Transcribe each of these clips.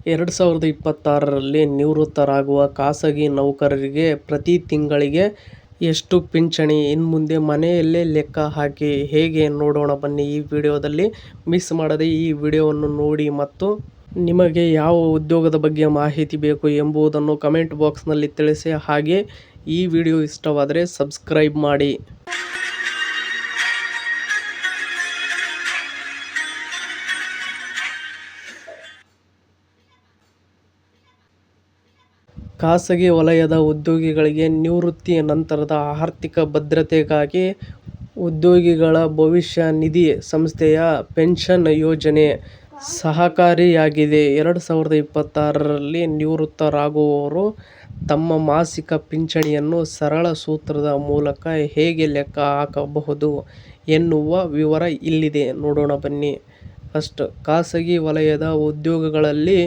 2026ರಲ್ಲಿ ನಿವೃತ್ತರಾಗುವ ಖಾಸಗಿ ನೌಕರರಿಗೆ ಪ್ರತಿ ತಿಂಗಳಿಗೆ ಎಷ್ಟು ಪಿಂಚಣಿ ಇನ್ಮುಂದೆ ಮನೆಯಲ್ಲೇ ಲೆಕ್ಕ ಹಾಕಿ ಹೇಗೆ ನೋಡೋಣ ಬನ್ನಿ ಈ ವಿಡಿಯೋದಲ್ಲಿ. ಮಿಸ್ ಮಾಡದೆ ಈ ವಿಡಿಯೋವನ್ನು ನೋಡಿ ಮತ್ತು ನಿಮಗೆ ಯಾವ ಉದ್ಯೋಗದ ಬಗ್ಗೆ ಮಾಹಿತಿ ಬೇಕು ಎಂಬುದನ್ನು ಕಮೆಂಟ್ ಬಾಕ್ಸ್ನಲ್ಲಿ ತಿಳಿಸಿ. ಹಾಗೆ ಈ ವಿಡಿಯೋ ಇಷ್ಟವಾದರೆ ಸಬ್ಸ್ಕ್ರೈಬ್ ಮಾಡಿ. ಖಾಸಗಿ ವಲಯದ ಉದ್ಯೋಗಿಗಳಿಗೆ ನಿವೃತ್ತಿ ನಂತರದ ಆರ್ಥಿಕ ಭದ್ರತೆಗಾಗಿ ಉದ್ಯೋಗಿಗಳ ಭವಿಷ್ಯ ನಿಧಿ ಸಂಸ್ಥೆಯ ಪೆನ್ಷನ್ ಯೋಜನೆ ಸಹಕಾರಿಯಾಗಿದೆ. 2026ರಲ್ಲಿ ನಿವೃತ್ತರಾಗುವವರು ತಮ್ಮ ಮಾಸಿಕ ಪಿಂಚಣಿಯನ್ನು ಸರಳ ಸೂತ್ರದ ಮೂಲಕ ಹೇಗೆ ಲೆಕ್ಕ ಹಾಕಬಹುದು ಎನ್ನುವ ವಿವರ ಇಲ್ಲಿದೆ, ನೋಡೋಣ ಬನ್ನಿ. ಫಸ್ಟ್, ಖಾಸಗಿ ವಲಯದ ಉದ್ಯೋಗಗಳಲ್ಲಿ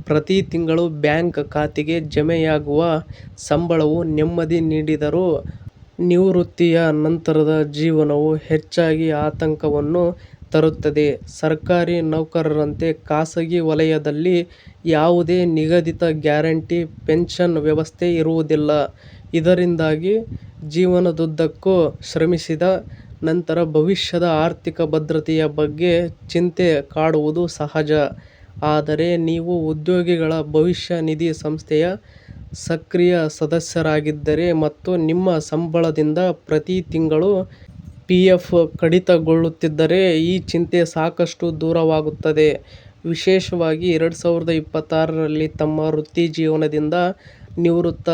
ಪ್ರತಿ ತಿಂಗಳು ಬ್ಯಾಂಕ್ ಖಾತೆಗೆ ಜಮೆಯಾಗುವ ಸಂಬಳವು ನೆಮ್ಮದಿ ನೀಡಿದರೂ ನಿವೃತ್ತಿಯ ನಂತರದ ಜೀವನವು ಹೆಚ್ಚಾಗಿ ಆತಂಕವನ್ನು ತರುತ್ತದೆ. ಸರ್ಕಾರಿ ನೌಕರರಂತೆ ಖಾಸಗಿ ವಲಯದಲ್ಲಿ ಯಾವುದೇ ನಿಗದಿತ ಗ್ಯಾರಂಟಿ ಪೆನ್ಷನ್ ವ್ಯವಸ್ಥೆ ಇರುವುದಿಲ್ಲ. ಇದರಿಂದಾಗಿ ಜೀವನದುದ್ದಕ್ಕೂ ಶ್ರಮಿಸಿದ ನಂತರ ಭವಿಷ್ಯದ ಆರ್ಥಿಕ ಭದ್ರತೆಯ ಬಗ್ಗೆ ಚಿಂತೆ ಕಾಡುವುದು ಸಹಜ. ಆದರೆ ನೀವು ಉದ್ಯೋಗಿಗಳ ಭವಿಷ್ಯ ನಿಧಿ ಸಂಸ್ಥೆಯ ಸಕ್ರಿಯ ಸದಸ್ಯರಾಗಿದ್ದರೆ ಮತ್ತು ನಿಮ್ಮ ಸಂಬಳದಿಂದ ಪ್ರತಿ ತಿಂಗಳು PF ಕಡಿತಗೊಳ್ಳುತ್ತಿದ್ದರೆ ಈ ಚಿಂತೆ ಸಾಕಷ್ಟು ದೂರವಾಗುತ್ತದೆ. ವಿಶೇಷವಾಗಿ 2026ರಲ್ಲಿ ತಮ್ಮ ವೃತ್ತಿ ಜೀವನದಿಂದ ನಿವೃತ್ತ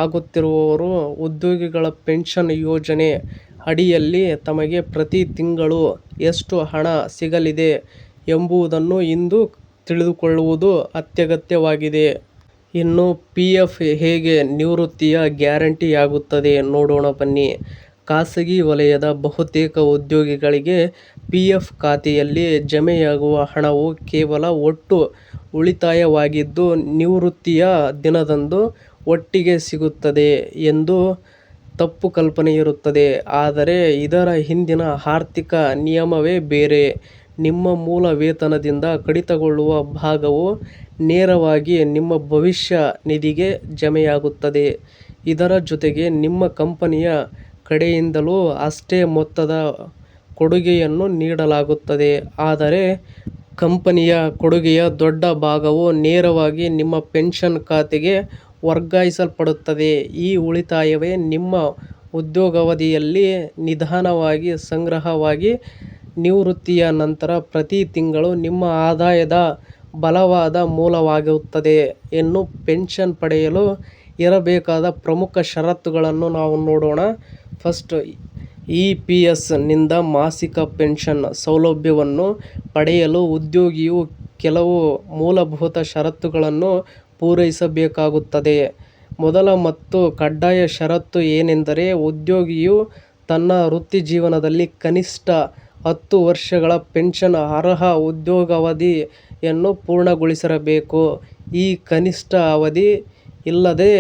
ಆಗುತ್ತಿರುವವರು ಉದ್ಯೋಗಿಗಳ ಪೆನ್ಷನ್ ಯೋಜನೆ ಅಡಿಯಲ್ಲಿ ತಮಗೆ ಪ್ರತಿ ತಿಂಗಳು ಎಷ್ಟು ಹಣ ಸಿಗಲಿದೆ ಎಂಬುದನ್ನು ಇಂದು ತಿಳಿದುಕೊಳ್ಳುವುದು ಅತ್ಯಗತ್ಯವಾಗಿದೆ. ಇನ್ನು PF ಹೇಗೆ ನಿವೃತ್ತಿಯ ಗ್ಯಾರಂಟಿಯಾಗುತ್ತದೆ ನೋಡೋಣ ಬನ್ನಿ. ಖಾಸಗಿ ವಲಯದ ಬಹುತೇಕ ಉದ್ಯೋಗಿಗಳಿಗೆ PF ಖಾತೆಯಲ್ಲಿ ಜಮೆಯಾಗುವ ಹಣವು ಕೇವಲ ಒಟ್ಟು ಉಳಿತಾಯವಾಗಿದ್ದು ನಿವೃತ್ತಿಯ ದಿನದಂದು ಒಟ್ಟಿಗೆ ಸಿಗುತ್ತದೆ ಎಂದು ತಪ್ಪು ಕಲ್ಪನೆ ಇರುತ್ತದೆ. ಆದರೆ ಇದರ ಹಿಂದಿನ ಆರ್ಥಿಕ ನಿಯಮವೇ ಬೇರೆ. ನಿಮ್ಮ ಮೂಲ ವೇತನದಿಂದ ಕಡಿತಗೊಳ್ಳುವ ಭಾಗವು ನೇರವಾಗಿ ನಿಮ್ಮ ಭವಿಷ್ಯ ನಿಧಿಗೆ ಜಮೆಯಾಗುತ್ತದೆ. ಇದರ ಜೊತೆಗೆ ನಿಮ್ಮ ಕಂಪನಿಯ ಕಡೆಯಿಂದಲೂ ಅಷ್ಟೇ ಮೊತ್ತದ ಕೊಡುಗೆಯನ್ನು ನೀಡಲಾಗುತ್ತದೆ. ಆದರೆ ಕಂಪನಿಯ ಕೊಡುಗೆಯ ದೊಡ್ಡ ಭಾಗವು ನೇರವಾಗಿ ನಿಮ್ಮ ಪೆನ್ಷನ್ ಖಾತೆಗೆ ವರ್ಗಾಯಿಸಲ್ಪಡುತ್ತದೆ. ಈ ಉಳಿತಾಯವೇ ನಿಮ್ಮ ಉದ್ಯೋಗಾವಧಿಯಲ್ಲಿ ನಿಧಾನವಾಗಿ ಸಂಗ್ರಹವಾಗಿ ನಿವೃತ್ತಿಯ ನಂತರ ಪ್ರತಿ ತಿಂಗಳು ನಿಮ್ಮ ಆದಾಯದ ಬಲವಾದ ಮೂಲವಾಗುತ್ತದೆ. ಇನ್ನು ಪೆನ್ಷನ್ ಪಡೆಯಲು ಇರಬೇಕಾದ ಪ್ರಮುಖ ಷರತ್ತುಗಳನ್ನು ನಾವು ನೋಡೋಣ. ಫಸ್ಟ್, EPS ನಿಂದ ಮಾಸಿಕ ಪೆನ್ಷನ್ ಸೌಲಭ್ಯವನ್ನು ಪಡೆಯಲು ಉದ್ಯೋಗಿಯು ಕೆಲವು ಮೂಲಭೂತ ಷರತ್ತುಗಳನ್ನು ಪೂರೈಸಬೇಕಾಗುತ್ತದೆ. ಮೊದಲ ಮತ್ತು ಕಡ್ಡಾಯ ಷರತ್ತು ಏನೆಂದರೆ ಉದ್ಯೋಗಿಯು ತನ್ನ ವೃತ್ತಿಜೀವನದಲ್ಲಿ ಕನಿಷ್ಠ 10 ವರ್ಷಗಳ ಪೆನ್ಷನ್ ಅರ್ಹ ಉದ್ಯೋಗಾವಧಿಯನ್ನು ಪೂರ್ಣಗೊಳಿಸಿರಬೇಕು. ಈ ಕನಿಷ್ಠ ಅವಧಿ ಇಲ್ಲದೆ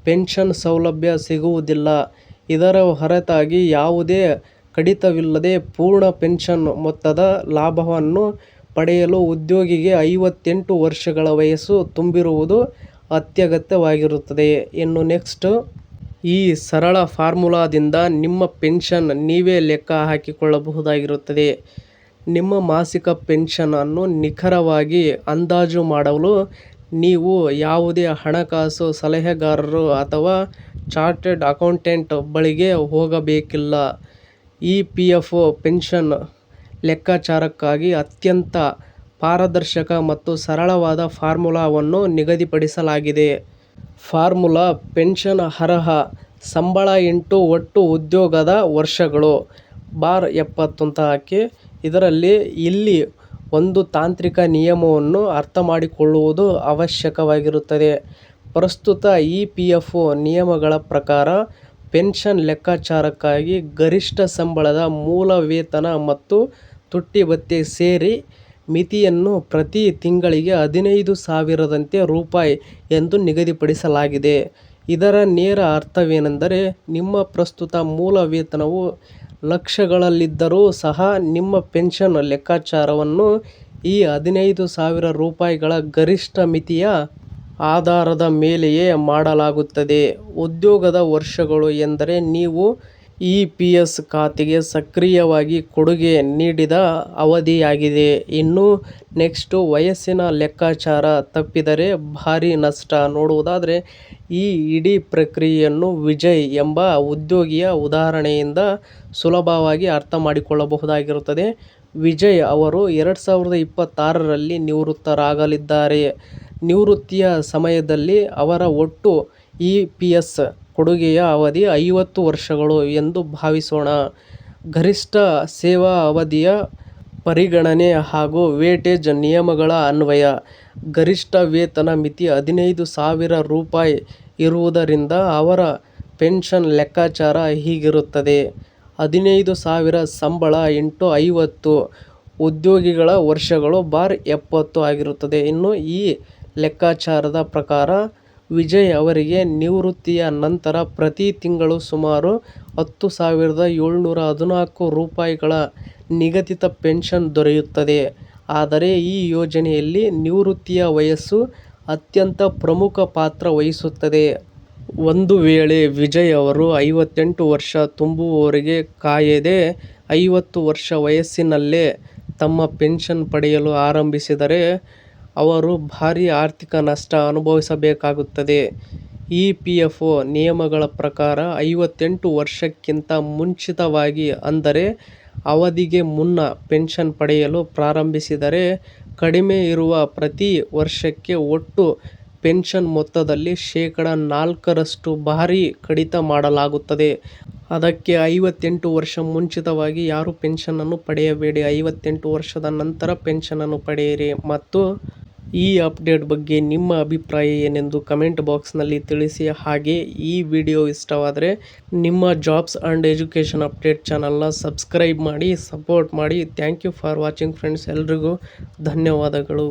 ಪೆನ್ಷನ್ ಸೌಲಭ್ಯ ಸಿಗುವುದಿಲ್ಲ. ಇದರ ಹೊರತಾಗಿ ಯಾವುದೇ ಕಡಿತವಿಲ್ಲದೆ ಪೂರ್ಣ ಪೆನ್ಷನ್ ಮೊತ್ತದ ಲಾಭವನ್ನು ಪಡೆಯಲು ಉದ್ಯೋಗಿಗೆ 58 ವರ್ಷಗಳ ವಯಸ್ಸು ತುಂಬಿರುವುದು ಅತ್ಯಗತ್ಯವಾಗಿರುತ್ತದೆ. ಇನ್ನು ನೆಕ್ಸ್ಟ್, ಈ ಸರಳ ಫಾರ್ಮುಲಾದಿಂದ ನಿಮ್ಮ ಪೆನ್ಷನ್ ನೀವೇ ಲೆಕ್ಕ ಹಾಕಿಕೊಳ್ಳಬಹುದಾಗಿರುತ್ತದೆ. ನಿಮ್ಮ ಮಾಸಿಕ ಪೆನ್ಷನ್ ಅನ್ನು ನಿಖರವಾಗಿ ಅಂದಾಜು ಮಾಡಲು ನೀವು ಯಾವುದೇ ಹಣಕಾಸು ಸಲಹೆಗಾರರು ಅಥವಾ ಚಾರ್ಟರ್ಡ್ ಅಕೌಂಟೆಂಟ್ ಬಳಿಗೆ ಹೋಗಬೇಕಿಲ್ಲ. EPF ಪೆನ್ಷನ್ ಲೆಕ್ಕಾಚಾರಕ್ಕಾಗಿ ಅತ್ಯಂತ ಪಾರದರ್ಶಕ ಮತ್ತು ಸರಳವಾದ ಫಾರ್ಮುಲಾವನ್ನು ನಿಗದಿಪಡಿಸಲಾಗಿದೆ. ಫಾರ್ಮುಲಾ: ಪೆನ್ಷನ್ ಅರ್ಹ ಸಂಬಳ ಇಂಟು ಒಟ್ಟು ಉದ್ಯೋಗದ ವರ್ಷಗಳು /70 ಅಂತ ಹಾಕಿ. ಇದರಲ್ಲಿ ಇಲ್ಲಿ ಒಂದು ತಾಂತ್ರಿಕ ನಿಯಮವನ್ನು ಅರ್ಥಮಾಡಿಕೊಳ್ಳುವುದು ಅವಶ್ಯಕವಾಗಿರುತ್ತದೆ. ಪ್ರಸ್ತುತ EPF ನಿಯಮಗಳ ಪ್ರಕಾರ ಪೆನ್ಷನ್ ಲೆಕ್ಕಾಚಾರಕ್ಕಾಗಿ ಗರಿಷ್ಠ ಸಂಬಳದ ಮೂಲ ವೇತನ ಮತ್ತು ತುಟ್ಟಿ ಭತ್ಯೆ ಸೇರಿ ಮಿತಿಯನ್ನು ಪ್ರತಿ ತಿಂಗಳಿಗೆ 15,000 ರೂಪಾಯಿ ಎಂದು ನಿಗದಿಪಡಿಸಲಾಗಿದೆ. ಇದರ ನೇರ ಅರ್ಥವೇನೆಂದರೆ ನಿಮ್ಮ ಪ್ರಸ್ತುತ ಮೂಲ ವೇತನವು ಲಕ್ಷಗಳಲ್ಲಿದ್ದರೂ ಸಹ ನಿಮ್ಮ ಪೆನ್ಷನ್ ಲೆಕ್ಕಾಚಾರವನ್ನು ಈ 15,000 ರೂಪಾಯಿಗಳ ಗರಿಷ್ಠ ಮಿತಿಯ ಆಧಾರದ ಮೇಲೆಯೇ ಮಾಡಲಾಗುತ್ತದೆ. ಉದ್ಯೋಗದ ವರ್ಷಗಳು ಎಂದರೆ ನೀವು EPS ಖಾತೆಗೆ ಸಕ್ರಿಯವಾಗಿ ಕೊಡುಗೆ ನೀಡಿದ ಅವಧಿಯಾಗಿದೆ. ಇನ್ನು ನೆಕ್ಸ್ಟ್ ವಯಸ್ಸಿನ ಲೆಕ್ಕಾಚಾರ ತಪ್ಪಿದರೆ ಭಾರೀ ನಷ್ಟ. ನೋಡುವುದಾದರೆ ಈ ಇಡೀ ಪ್ರಕ್ರಿಯೆಯನ್ನು ವಿಜಯ್ ಎಂಬ ಉದ್ಯೋಗಿಯ ಉದಾಹರಣೆಯಿಂದ ಸುಲಭವಾಗಿ ಅರ್ಥ ಮಾಡಿಕೊಳ್ಳಬಹುದಾಗಿರುತ್ತದೆ. ವಿಜಯ್ ಅವರು 2026ರಲ್ಲಿ ನಿವೃತ್ತರಾಗಲಿದ್ದಾರೆ. ನಿವೃತ್ತಿಯ ಸಮಯದಲ್ಲಿ ಅವರ ಒಟ್ಟು EPS ಕೊಡುಗೆಯ ಅವಧಿ 50 ವರ್ಷಗಳು ಎಂದು ಭಾವಿಸೋಣ. ಗರಿಷ್ಠ ಸೇವಾ ಅವಧಿಯ ಪರಿಗಣನೆ ಹಾಗೂ ವೇಟೇಜ್ ನಿಯಮಗಳ ಅನ್ವಯ ಗರಿಷ್ಠ ವೇತನ ಮಿತಿ 15,000 ರೂಪಾಯಿ ಇರುವುದರಿಂದ ಅವರ ಪೆನ್ಷನ್ ಲೆಕ್ಕಾಚಾರ ಹೀಗಿರುತ್ತದೆ. 15,000 ಸಂಬಳ × 50 ಉದ್ಯೋಗಿಗಳ ವರ್ಷಗಳು / 70 ಆಗಿರುತ್ತದೆ. ಇನ್ನು ಈ ಲೆಕ್ಕಾಚಾರದ ಪ್ರಕಾರ ವಿಜಯ್ ಅವರಿಗೆ ನಿವೃತ್ತಿಯ ನಂತರ ಪ್ರತಿ ತಿಂಗಳು ಸುಮಾರು 10,714 ರೂಪಾಯಿಗಳ ನಿಗದಿತ ಪೆನ್ಷನ್ ದೊರೆಯುತ್ತದೆ. ಆದರೆ ಈ ಯೋಜನೆಯಲ್ಲಿ ನಿವೃತ್ತಿಯ ವಯಸ್ಸು ಅತ್ಯಂತ ಪ್ರಮುಖ ಪಾತ್ರ ವಹಿಸುತ್ತದೆ. ಒಂದು ವೇಳೆ ವಿಜಯ್ ಅವರು 58 ವರ್ಷ ತುಂಬುವವರೆಗೆ ಕಾಯದೆ 50 ವರ್ಷ ವಯಸ್ಸಿನಲ್ಲೇ ತಮ್ಮ ಪೆನ್ಷನ್ ಪಡೆಯಲು ಆರಂಭಿಸಿದರೆ ಅವರು ಭಾರೀ ಆರ್ಥಿಕ ನಷ್ಟ ಅನುಭವಿಸಬೇಕಾಗುತ್ತದೆ. EPFO ನಿಯಮಗಳ ಪ್ರಕಾರ 58 ವರ್ಷಕ್ಕಿಂತ ಮುಂಚಿತವಾಗಿ ಅಂದರೆ ಅವಧಿಗೆ ಮುನ್ನ ಪೆನ್ಷನ್ ಪಡೆಯಲು ಪ್ರಾರಂಭಿಸಿದರೆ ಕಡಿಮೆ ಇರುವ ಪ್ರತಿ ವರ್ಷಕ್ಕೆ ಒಟ್ಟು ಪೆನ್ಷನ್ ಮೊತ್ತದಲ್ಲಿ ಶೇಕಡಾ 4ರಷ್ಟು ಭಾರಿ ಕಡಿತ ಮಾಡಲಾಗುತ್ತದೆ. ಅದಕ್ಕೆ 58 ವರ್ಷ ಮುಂಚಿತವಾಗಿ ಯಾರೂ ಪೆನ್ಷನನ್ನು ಪಡೆಯಬೇಡಿ. 58 ವರ್ಷದ ನಂತರ ಪೆನ್ಷನನ್ನು ಪಡೆಯಿರಿ. ಮತ್ತು ಈ ಅಪ್ಡೇಟ್ ಬಗ್ಗೆ ನಿಮ್ಮ ಅಭಿಪ್ರಾಯ ಏನೆಂದು ಕಮೆಂಟ್ ಬಾಕ್ಸ್ನಲ್ಲಿ ತಿಳಿಸಿ. ಹಾಗೆ ಈ ವಿಡಿಯೋ ಇಷ್ಟವಾದರೆ ನಿಮ್ಮ ಜಾಬ್ಸ್ ಆ್ಯಂಡ್ ಎಜುಕೇಷನ್ ಅಪ್ಡೇಟ್ ಚಾನಲ್ನ ಸಬ್ಸ್ಕ್ರೈಬ್ ಮಾಡಿ, ಸಪೋರ್ಟ್ ಮಾಡಿ. Thank you for watching friends. ಎಲ್ರಿಗೂ ಧನ್ಯವಾದಗಳು.